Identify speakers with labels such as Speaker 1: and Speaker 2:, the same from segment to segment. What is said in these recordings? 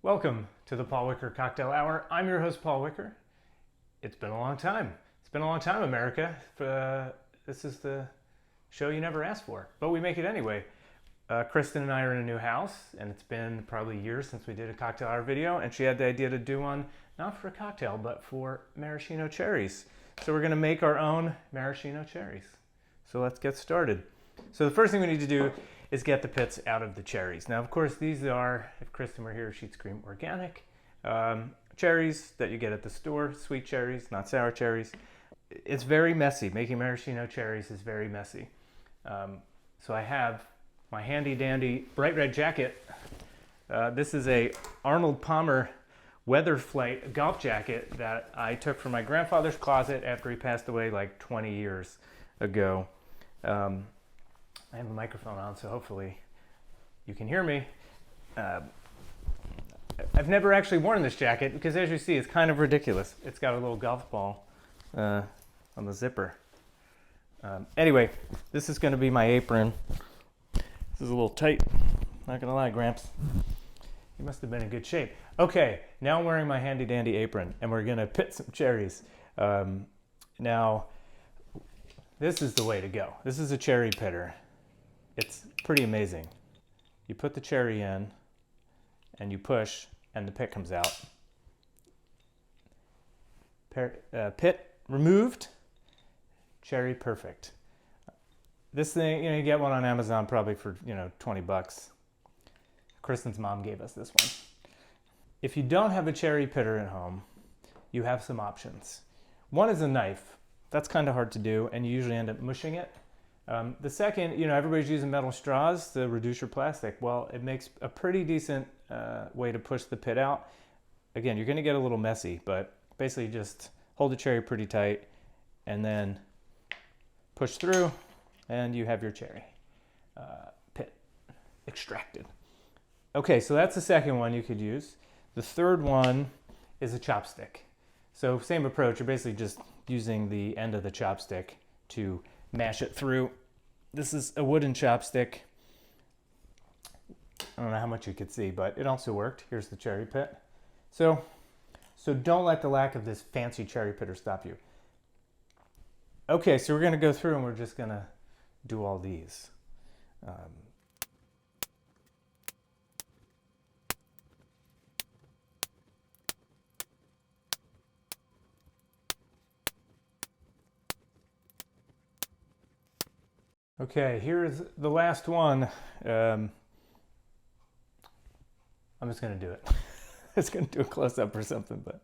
Speaker 1: Welcome to the Paul Wicker Cocktail Hour. I'm your host, Paul Wicker. It's been a long time. It's been a long time, America. This is the show you never asked for, but we make it anyway. Kristen and I are in a new house, and it's been probably years since we did a cocktail hour video, and she had the idea to do one, not for a cocktail, but for maraschino cherries. So we're gonna make our own maraschino cherries. So let's get started. So the first thing we need to do is get the pits out of the cherries. Now, of course, these are, if Kristen were here, she'd scream organic. Cherries that you get at the store, sweet cherries, not sour cherries. It's very messy. Making maraschino cherries is very messy. So I have my handy dandy bright red jacket. This is a Arnold Palmer Weather Flight golf jacket that I took from my grandfather's closet after he passed away like 20 years ago. I have a microphone on, so hopefully you can hear me. I've never actually worn this jacket because, as you see, it's kind of ridiculous. It's got a little golf ball on the zipper. Anyway, this is going to be my apron. This is a little tight. Not going to lie, Gramps. You must have been in good shape. Okay, now I'm wearing my handy dandy apron, and we're going to pit some cherries. Now, this is the way to go. This is a cherry pitter. It's pretty amazing. You put the cherry in, and you push, and the pit comes out. Pit removed, cherry perfect. This thing, you get one on Amazon probably for, 20 bucks. Kristen's mom gave us this one. If you don't have a cherry pitter at home, you have some options. One is a knife. That's kind of hard to do, and you usually end up mushing it. The second, everybody's using metal straws to reduce your plastic. Well, it makes a pretty decent way to push the pit out. Again, you're going to get a little messy, but basically just hold the cherry pretty tight and then push through, and you have your cherry pit extracted. Okay, so that's the second one you could use. The third one is a chopstick. So same approach, you're basically just using the end of the chopstick to mash it through. This is a wooden chopstick. I don't know how much you could see, but it also worked. Here's the cherry pit. So don't let the lack of this fancy cherry pitter stop you. Okay, so we're going to go through and we're just going to do all these. Okay, here's the last one. I'm just going to do it. I was going to do a close-up or something, but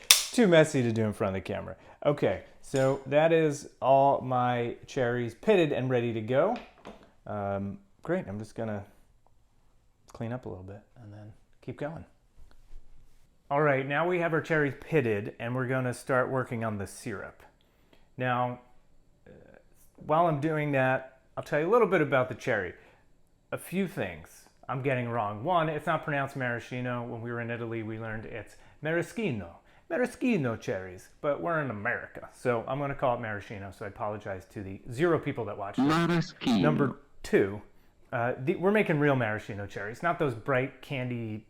Speaker 1: too messy to do in front of the camera. Okay, so that is all my cherries pitted and ready to go. Great, I'm just going to clean up a little bit and then keep going. All right, now we have our cherries pitted, and we're going to start working on the syrup. Now, while I'm doing that, I'll tell you a little bit about the cherry. A few things I'm getting wrong. One, it's not pronounced maraschino. When we were in Italy, we learned it's maraschino cherries, but we're in America, so I'm going to call it maraschino, so I apologize to the 0 people that watched it. Number 2, we're making real maraschino cherries, not those bright candy,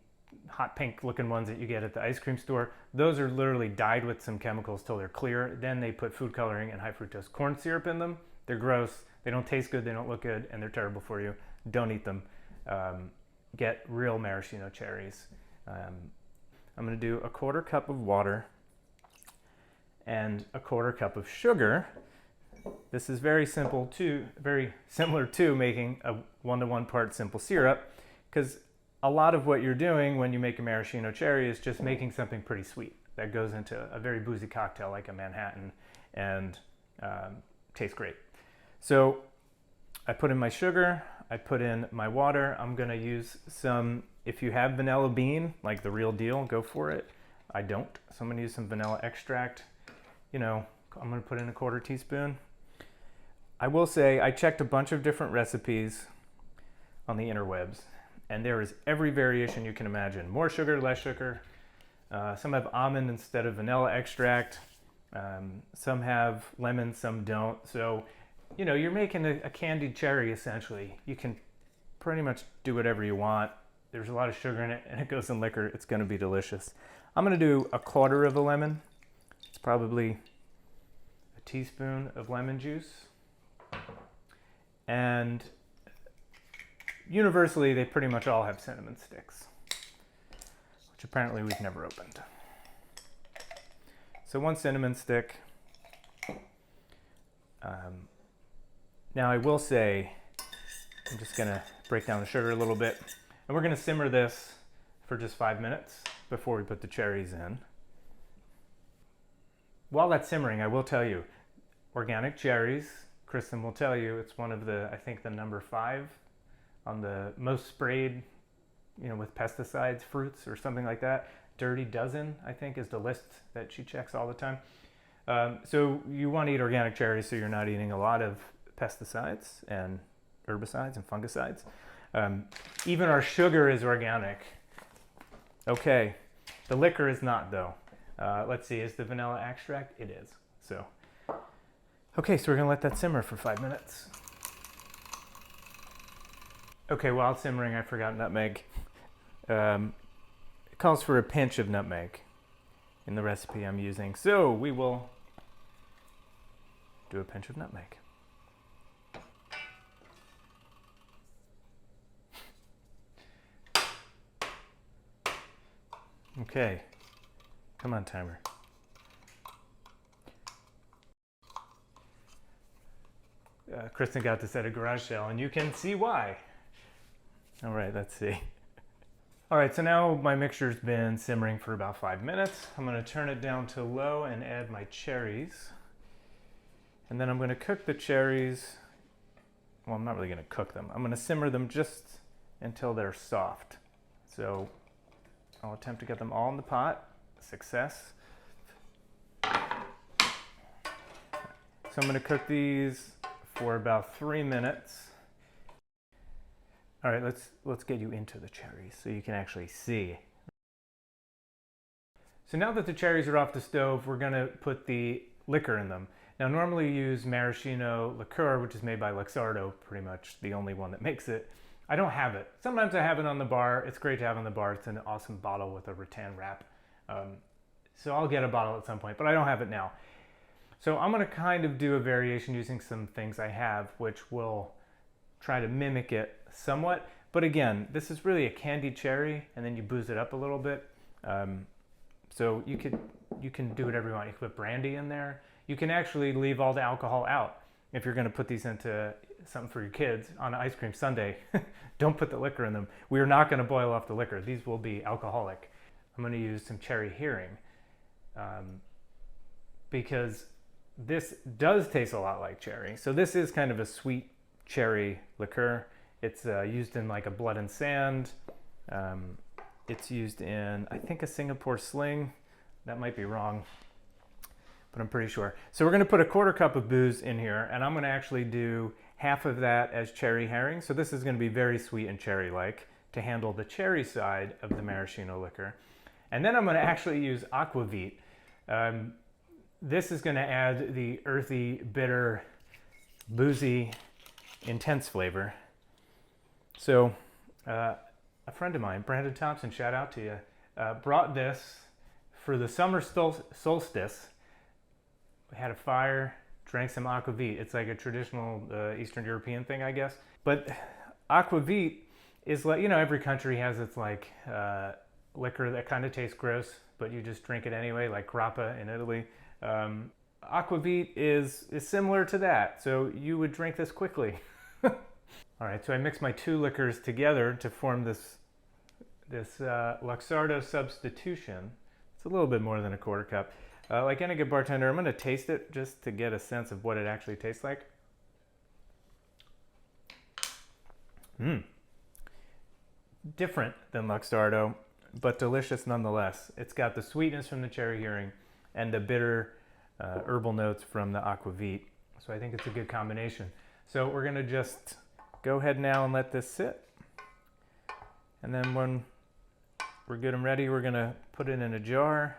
Speaker 1: hot pink looking ones that you get at the ice cream store. Those are literally dyed with some chemicals till they're clear. Then they put food coloring and high fructose corn syrup in them. They're gross, they don't taste good, they don't look good, and they're terrible for you. Don't eat them. Get real maraschino cherries. I'm going to do a 1/4 cup of water and a 1/4 cup of sugar. This is very simple too, very similar to making a 1-to-1 part simple syrup, because a lot of what you're doing when you make a maraschino cherry is just making something pretty sweet that goes into a very boozy cocktail like a Manhattan and tastes great. So I put in my sugar, I put in my water. I'm going to use some, if you have vanilla bean, like the real deal, go for it. I don't, so I'm going to use some vanilla extract. I'm going to put in a 1/4 teaspoon. I will say I checked a bunch of different recipes on the interwebs, and there is every variation you can imagine. More sugar, less sugar. Some have almond instead of vanilla extract. Some have lemon, some don't. So you're making a candied cherry essentially. You can pretty much do whatever you want. there's a lot of sugar in it and it goes in liquor, it's going to be delicious. I'm going to do 1/4 of a lemon. It's probably a teaspoon of lemon juice. And universally, they pretty much all have cinnamon sticks, which apparently we've never opened. So 1 cinnamon stick. Now I will say, I'm just going to break down the sugar a little bit. And we're going to simmer this for just 5 minutes before we put the cherries in. While that's simmering, I will tell you, organic cherries, Kristen will tell you, it's one of the, I think the number 5 on the most sprayed, with pesticides, fruits or something like that. Dirty Dozen, I think, is the list that she checks all the time. So you want to eat organic cherries so you're not eating a lot of pesticides and herbicides and fungicides. Even our sugar is organic. Okay, the liquor is not though. Let's see, is the vanilla extract? It is. So, okay, so we're gonna let that simmer for 5 minutes. Okay, while it's simmering, I forgot nutmeg. It calls for a pinch of nutmeg in the recipe I'm using. So we will do a pinch of nutmeg. Okay, come on, timer. Kristen got this at a garage sale, and you can see why. All right, let's see. All right, so now my mixture's been simmering for about 5 minutes. I'm gonna turn it down to low and add my cherries. And then I'm gonna cook the cherries. Well, I'm not really gonna cook them. I'm gonna simmer them just until they're soft. So I'll attempt to get them all in the pot. Success. So I'm gonna cook these for about 3 minutes. All right, let's get you into the cherries so you can actually see. So now that the cherries are off the stove, we're gonna put the liquor in them. Now normally you use maraschino liqueur, which is made by Luxardo, pretty much the only one that makes it. I don't have it. Sometimes I have it on the bar. It's great to have on the bar. It's an awesome bottle with a rattan wrap. So I'll get a bottle at some point, but I don't have it now. So I'm gonna kind of do a variation using some things I have, which will try to mimic it somewhat. But again, this is really a candied cherry, and then you booze it up a little bit. So you can do whatever you want. You can put brandy in there. You can actually leave all the alcohol out. If you're gonna put these into something for your kids on an ice cream sundae, don't put the liquor in them. We are not gonna boil off the liquor. These will be alcoholic. I'm gonna use some cherry hearing because this does taste a lot like cherry. So this is kind of a sweet cherry liqueur. It's used in like a blood and sand. It's used in, I think, a Singapore sling. That might be wrong, but I'm pretty sure. So we're gonna put 1/4 cup of booze in here, and I'm gonna actually do half of that as cherry herring. So this is gonna be very sweet and cherry-like to handle the cherry side of the maraschino liquor. And then I'm gonna actually use aquavit. This is gonna add the earthy, bitter, boozy, intense flavor. So a friend of mine, Brandon Thompson, shout out to you, brought this for the summer solstice. We had a fire, drank some aquavit. It's like a traditional Eastern European thing, I guess. But aquavit is like, every country has its like liquor that kind of tastes gross, but you just drink it anyway, like grappa in Italy. Aquavit is similar to that, so you would drink this quickly. All right, so I mixed my 2 liquors together to form this Luxardo substitution. It's a little bit more than 1/4 cup. Like any good bartender, I'm gonna taste it just to get a sense of what it actually tastes like. Different than Luxardo, but delicious nonetheless. It's got the sweetness from the cherry hearing and the bitter herbal notes from the aquavit. So I think it's a good combination. So we're gonna just go ahead now and let this sit. And then when we're good and ready, we're gonna put it in a jar.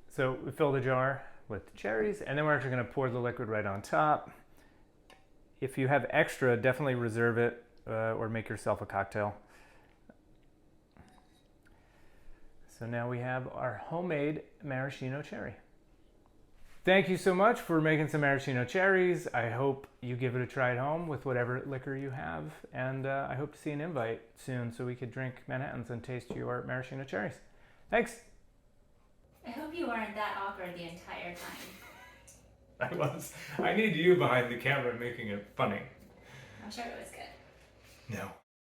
Speaker 1: So we fill the jar with the cherries, and then we're actually gonna pour the liquid right on top. If you have extra, definitely reserve it or make yourself a cocktail. So now we have our homemade maraschino cherry. Thank you so much for making some maraschino cherries. I hope you give it a try at home with whatever liquor you have. And I hope to see an invite soon so we could drink Manhattans and taste your maraschino cherries. Thanks.
Speaker 2: I hope you weren't that awkward the entire time.
Speaker 1: I was. I need you behind the camera making it funny.
Speaker 2: I'm sure it was good.
Speaker 1: No.